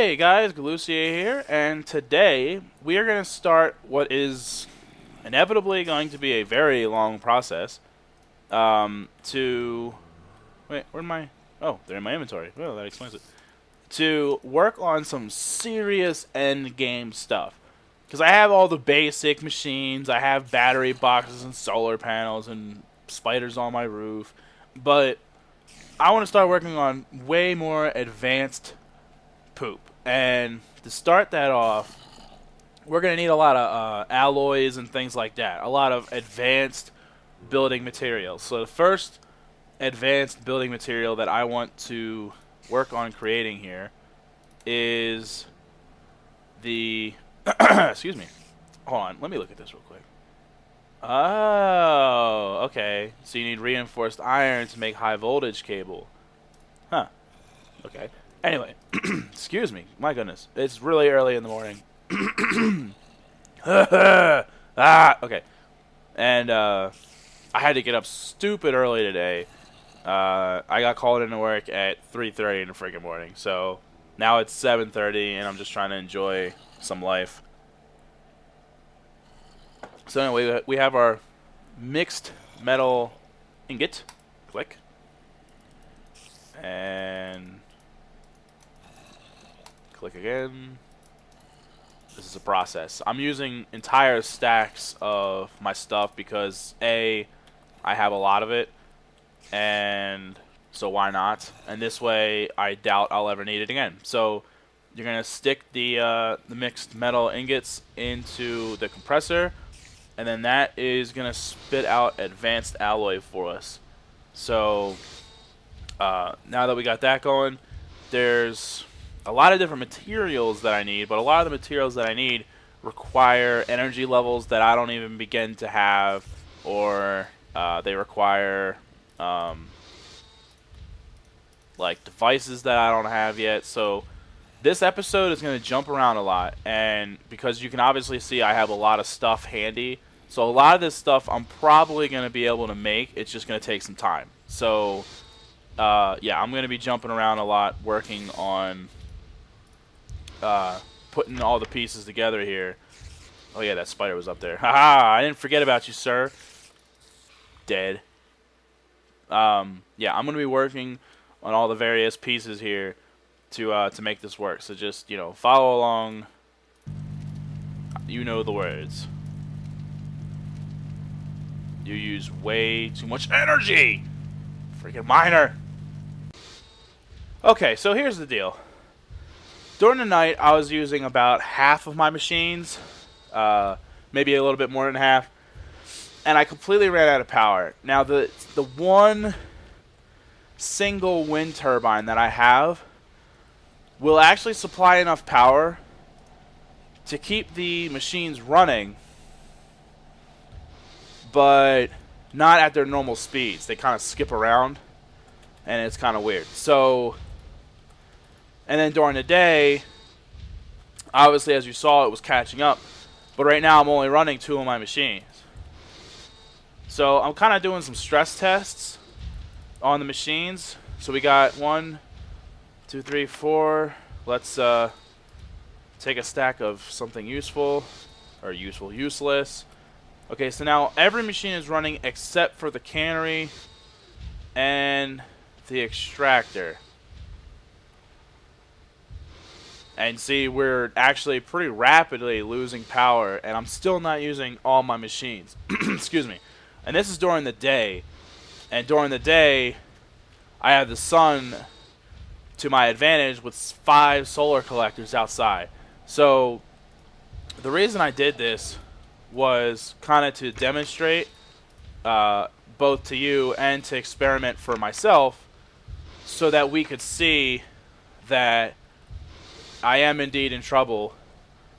Hey guys, Galucia here, and today we are going to start what is inevitably going to be a very long process. To wait, where am I? Oh, they're in my inventory. Well, that explains it. To work on some serious end game stuff, because I have all the basic machines. I have battery boxes and solar panels and spiders on my roof, but I want to start working on way more advanced poop. And to start that off, we're going to need a lot of alloys and things like that. A lot of advanced building materials. So the first advanced building material that I want to work on creating here is the... excuse me. Hold on. Let me look at this real quick. Oh, okay. So you need reinforced iron to make high voltage cable. Huh. Okay. Anyway, excuse me. My goodness. It's really early in the morning. Okay. And I had to get up stupid early today. I got called into work at 3:30 in the freaking morning. So now it's 7:30 and I'm just trying to enjoy some life. So anyway, we have our mixed metal ingot. Click. And click again. This is a process. I'm using entire stacks of my stuff because A, I have a lot of it, and so why not? And this way, I doubt I'll ever need it again. So you're gonna stick the mixed metal ingots into the compressor, and then that is gonna spit out advanced alloy for us. So now that we got that going, there's a lot of different materials that I need, but a lot of the materials that I need require energy levels that I don't even begin to have, or they require like devices that I don't have yet. So this episode is going to jump around a lot, and because you can obviously see I have a lot of stuff handy, so a lot of this stuff I'm probably going to be able to make. It's just going to take some time. So yeah, I'm going to be jumping around a lot, working on putting all the pieces together here. Oh yeah, that spider was up there. Haha, I didn't forget about you, sir. Dead. Yeah, I'm going to be working on all the various pieces here to make this work. So just, you know, follow along. You know the words. You use way too much energy. Freaking miner. Okay, so here's the deal. During the night, I was using about half of my machines, maybe a little bit more than half, and I completely ran out of power. Now, the one single wind turbine that I have will actually supply enough power to keep the machines running, but not at their normal speeds. They kind of skip around, and it's kind of weird. So... and then during the day, obviously, as you saw, it was catching up. But right now, I'm only running 2 of my machines. So I'm kind of doing some stress tests on the machines. So we got 1, 2, 3, 4. Let's take a stack of something useful, or useless. Okay, so now every machine is running except for the cannery and the extractor. And see, we're actually pretty rapidly losing power, and I'm still not using all my machines. Excuse me. And this is during the day. And during the day, I have the sun to my advantage with 5 solar collectors outside. So the reason I did this was kind of to demonstrate, both to you and to experiment for myself, so that we could see that I am indeed in trouble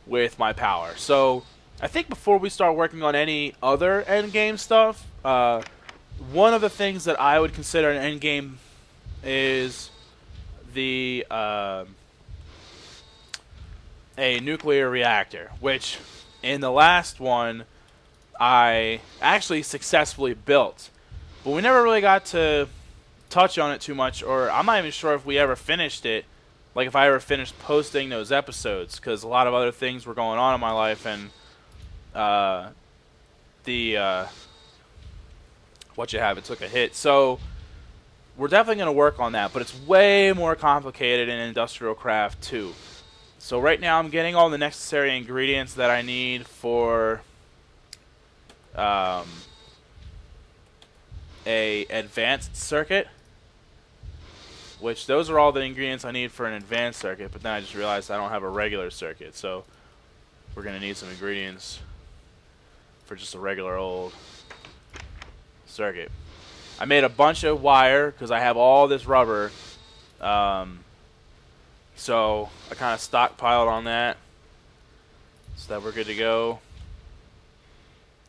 with my power. So I think before we start working on any other endgame stuff, one of the things that I would consider an endgame is the a nuclear reactor, which in the last one I actually successfully built, but we never really got to touch on it too much, or I'm not even sure if we ever finished it. like if I ever finished posting those episodes, because a lot of other things were going on in my life, and the it took a hit. So we're definitely going to work on that, but it's way more complicated in IndustrialCraft 2. So right now I'm getting all the necessary ingredients that I need for a advanced circuit, which those are all the ingredients I need for an advanced circuit, but then I just realized I don't have a regular circuit, so we're going to need some ingredients for just a regular old circuit. I made a bunch of wire because I have all this rubber, so I kind of stockpiled on that so that we're good to go.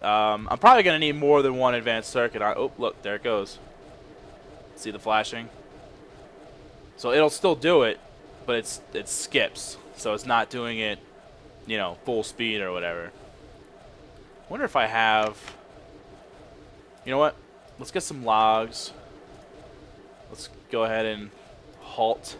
I'm probably going to need more than one advanced circuit. Oh, look, there it goes. See the flashing? So it'll still do it, but it skips. So it's not doing it, you know, full speed or whatever. I wonder if I have... You know what? Let's get some logs. Let's go ahead and halt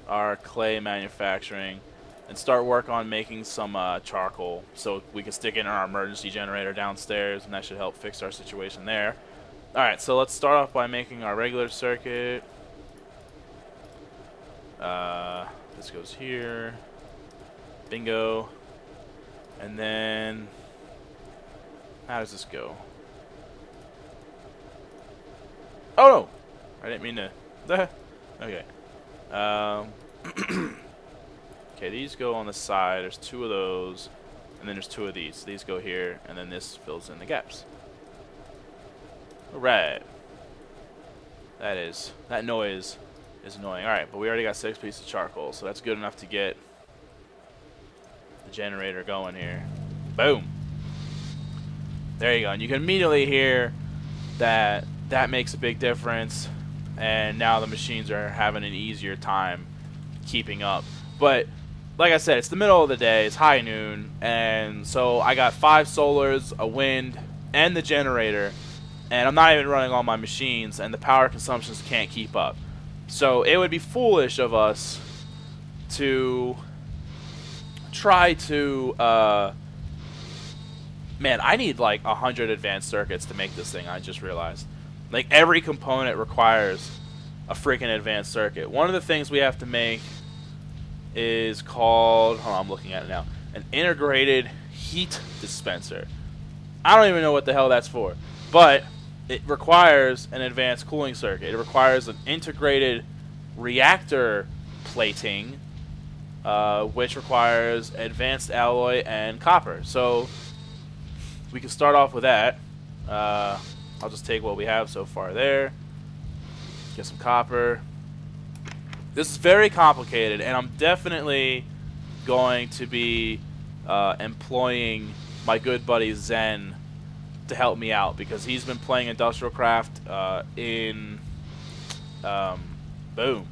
our clay manufacturing and start work on making some charcoal so we can stick in our emergency generator downstairs, and that should help fix our situation there. Alright, so let's start off by making our regular circuit. This goes here. Bingo. And then... How does this go? Oh, no! I didn't mean to... Okay. Okay, these go on the side. There's two of those. And then there's two of these. These go here, and then this fills in the gaps. Alright. That noise is annoying. Alright, but we already got 6 pieces of charcoal, so that's good enough to get the generator going here. Boom! There you go. And you can immediately hear that makes a big difference, and now the machines are having an easier time keeping up. But like I said, it's the middle of the day, it's high noon, and so I got 5 solars, a wind, and the generator, and I'm not even running all my machines, and the power consumptions can't keep up. So it would be foolish of us to try to man, I need like 100 advanced circuits to make this thing, I just realized. Like, every component requires a freaking advanced circuit. One of the things we have to make is called, hold on, I'm looking at it now, an integrated heat dispenser. I don't even know what the hell that's for, but it requires an advanced cooling circuit. It requires an integrated reactor plating, which requires advanced alloy and copper. So we can start off with that. I'll just take what we have so far there. Get some copper. This is very complicated, and I'm definitely going to be employing my good buddy Zen to help me out, because he's been playing IndustrialCraft in... boom.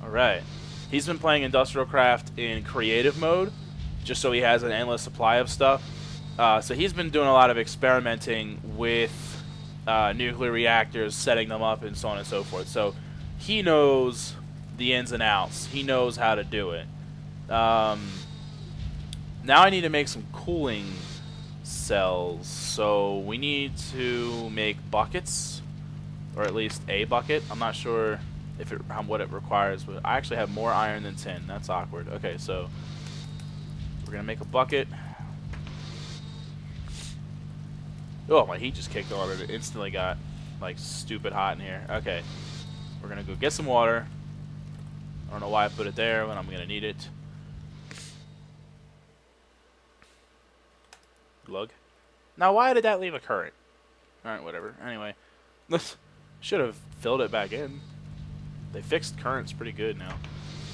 Alright. He's been playing IndustrialCraft in creative mode, just so he has an endless supply of stuff. So he's been doing a lot of experimenting with nuclear reactors, setting them up, and so on and so forth. So he knows the ins and outs. He knows how to do it. Now I need to make some cooling cells. So we need to make buckets, or at least a bucket. I'm not sure if what it requires, but I actually have more iron than tin. That's awkward. Okay, so we're gonna make a bucket. Oh, my heat just kicked on and it instantly got like stupid hot in here. Okay, we're gonna go get some water. I don't know why I put it there when I'm gonna need it. Glug. Now, why did that leave a current? Alright, whatever. Anyway, should have filled it back in. They fixed currents pretty good now.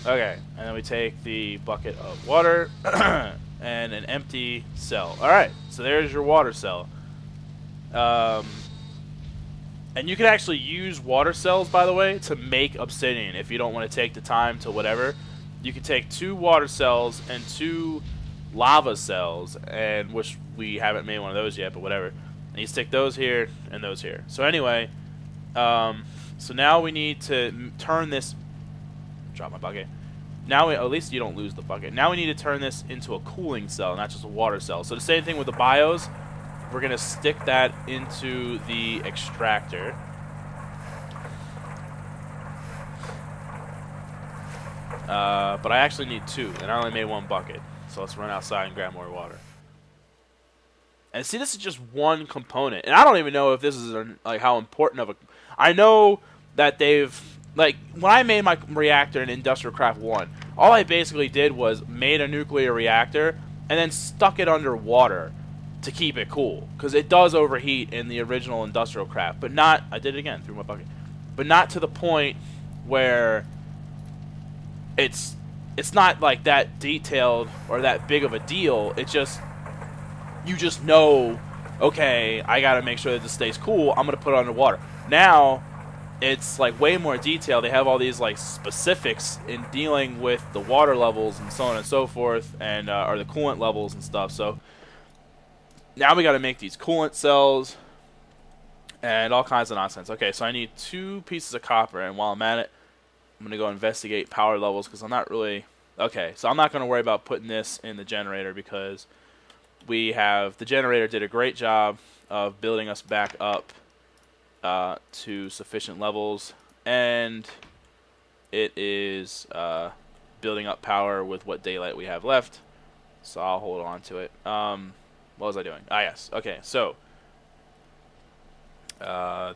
Okay, and then we take the bucket of water and an empty cell. Alright, so there's your water cell. And you can actually use water cells, by the way, to make obsidian if you don't want to take the time to whatever. You can take 2 water cells and 2 lava cells, and which we haven't made one of those yet, but whatever. And you stick those here and those here. So anyway, so now we need to turn this... Drop my bucket. now at least you don't lose the bucket. Now we need to turn this into a cooling cell, not just a water cell. So the same thing with the bios. We're going to stick that into the extractor. But I actually need 2, and I only made 1 bucket. So let's run outside and grab more water. And see, this is just one component. And I don't even know if this is like how important of a... I know that they've... Like, when I made my reactor in IndustrialCraft 1, all I basically did was made a nuclear reactor and then stuck it under water to keep it cool. Because it does overheat in the original IndustrialCraft. But not... I did it again, threw my bucket. But not to the point where it's not like that detailed or that big of a deal. It's just... You just know, okay, I gotta make sure that this stays cool. I'm gonna put it underwater. Now, it's like way more detailed. They have all these like specifics in dealing with the water levels and so on and so forth, and or the coolant levels and stuff. So now we gotta make these coolant cells and all kinds of nonsense. Okay, so I need 2 pieces of copper, and while I'm at it, I'm gonna go investigate power levels because I'm not really okay. So I'm not gonna worry about putting this in the generator because we have the generator did a great job of building us back up to sufficient levels, and it is building up power with what daylight we have left, so I'll hold on to it. What was I doing? Ah, yes. Okay, so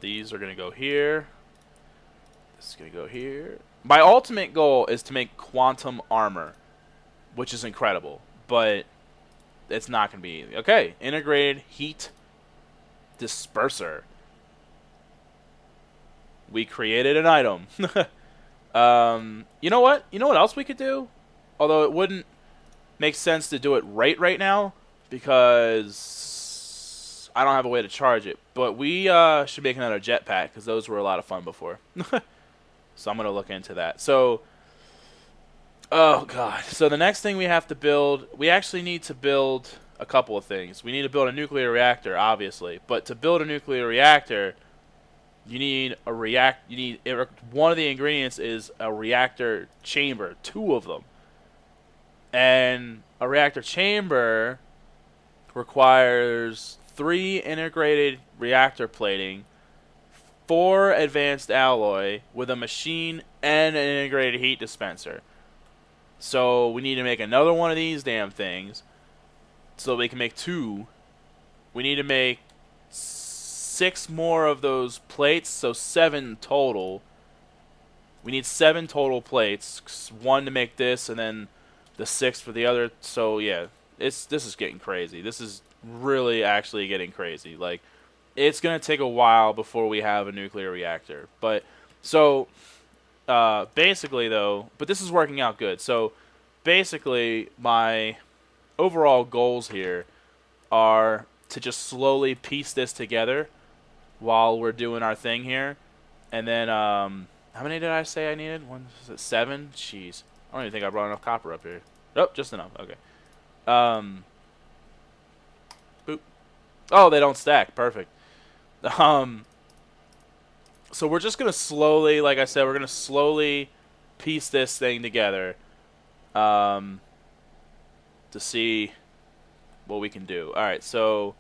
these are gonna go here. This is gonna go here. My ultimate goal is to make quantum armor, which is incredible, but it's not going to be easy. Okay, integrated heat disperser. We created an item. You know what? You know what else we could do? Although it wouldn't make sense to do it right now because I don't have a way to charge it. But we should make another jetpack because those were a lot of fun before. So I'm going to look into that. So... Oh, God. So the next thing we have to build, we actually need to build a couple of things. We need to build a nuclear reactor, obviously. But to build a nuclear reactor, you need a one of the ingredients is a reactor chamber, 2 of them. And a reactor chamber requires 3 integrated reactor plating, 4 advanced alloy with a machine and an integrated heat dispenser. So we need to make another one of these damn things so we can make 2. We need to make 6 more of those plates, so 7 total. We need 7 total plates, 1 to make this and then the 6th for the other. So yeah, this is getting crazy. This is really actually getting crazy. Like, it's going to take a while before we have a nuclear reactor. But so basically, though, but this is working out good. So, basically, my overall goals here are to just slowly piece this together while we're doing our thing here. And then, how many did I say I needed? 7? Jeez. I don't even think I brought enough copper up here. Oh, just enough. Okay. Boop. Oh, they don't stack. Perfect. So we're just going to slowly, like I said, we're going to slowly piece this thing together to see what we can do. All right, so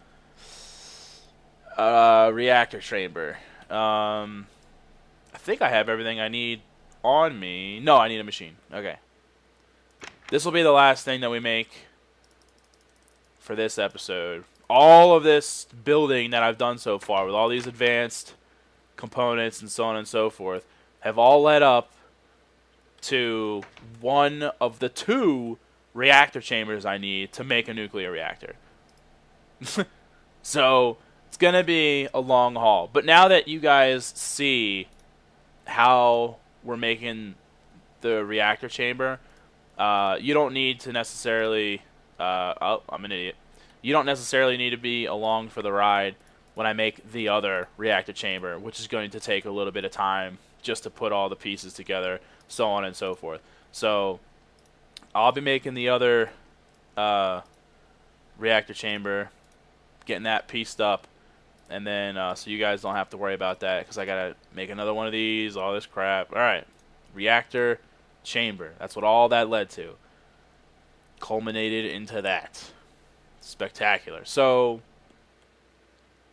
reactor chamber. I think I have everything I need on me. No, I need a machine. Okay. This will be the last thing that we make for this episode. All of this building that I've done so far with all these advanced components and so on and so forth have all led up to one of the 2 reactor chambers I need to make a nuclear reactor. So it's going to be a long haul. But now that you guys see how we're making the reactor chamber, you don't need to necessarily... oh, I'm an idiot. You don't necessarily need to be along for the ride when I make the other reactor chamber, which is going to take a little bit of time just to put all the pieces together, so on and so forth. So I'll be making the other reactor chamber, getting that pieced up, and then so you guys don't have to worry about that because I got to make another one of these, all this crap. All right, reactor chamber. That's what all that led to. Culminated into that. Spectacular. So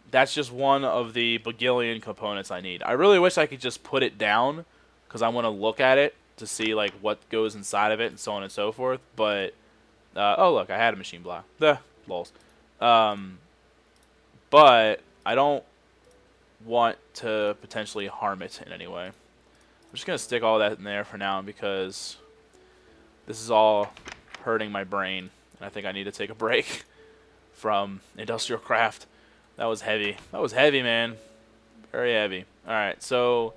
that's just one of the bagillion components I need. I really wish I could just put it down because I want to look at it to see like what goes inside of it and so on and so forth. But oh look, I had a machine block. The lols. But I don't want to potentially harm it in any way. I'm just gonna stick all that in there for now because this is all hurting my brain, and I think I need to take a break from IndustrialCraft. That was heavy. That was heavy, man. Very heavy. Alright, so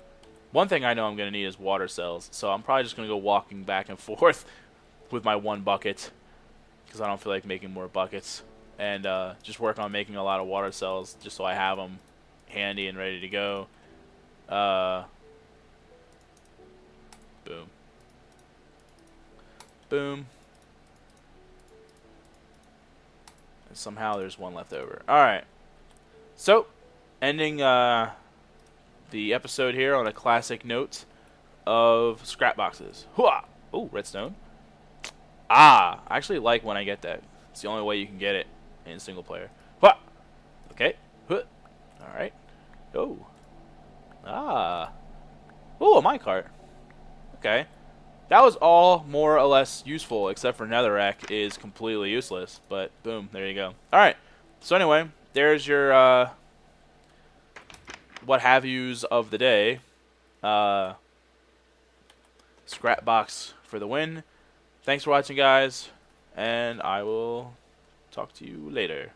one thing I know I'm going to need is water cells. So I'm probably just going to go walking back and forth with my one bucket because I don't feel like making more buckets. And just work on making a lot of water cells just so I have them handy and ready to go. Boom. Boom. And somehow there's one left over. Alright. So, ending the episode here on a classic note of scrap boxes. Hooah! Ooh, redstone. Ah, I actually like when I get that. It's the only way you can get it in single player. Hooah! Okay. Alright. Oh. Ah. Ooh, a minecart. Okay. That was all more or less useful, except for netherrack is completely useless. But, boom, there you go. Alright. So anyway, there's your what have yous of the day. Scrap box for the win. Thanks for watching, guys, and I will talk to you later.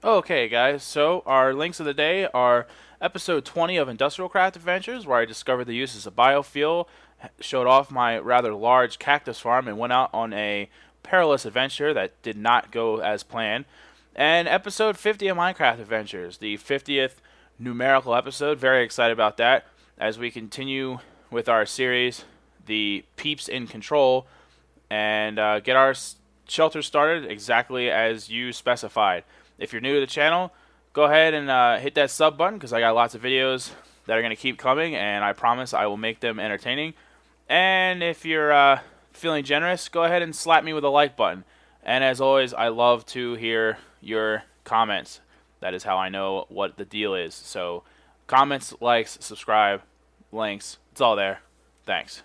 Okay, guys, so our links of the day are episode 20 of IndustrialCraft Adventures, where I discovered the uses of biofuel, showed off my rather large cactus farm, and went out on a perilous adventure that did not go as planned. And episode 50 of Minecraft Adventures, the 50th numerical episode. Very excited about that as we continue with our series, the Peeps in Control, and get our shelter started exactly as you specified. If you're new to the channel, go ahead and hit that sub button because I got lots of videos that are going to keep coming, and I promise I will make them entertaining. And if you're feeling generous, go ahead and slap me with a like button. And as always, I love to hear your comments. That is how I know what the deal is. So comments, likes, subscribe, links, it's all there. Thanks.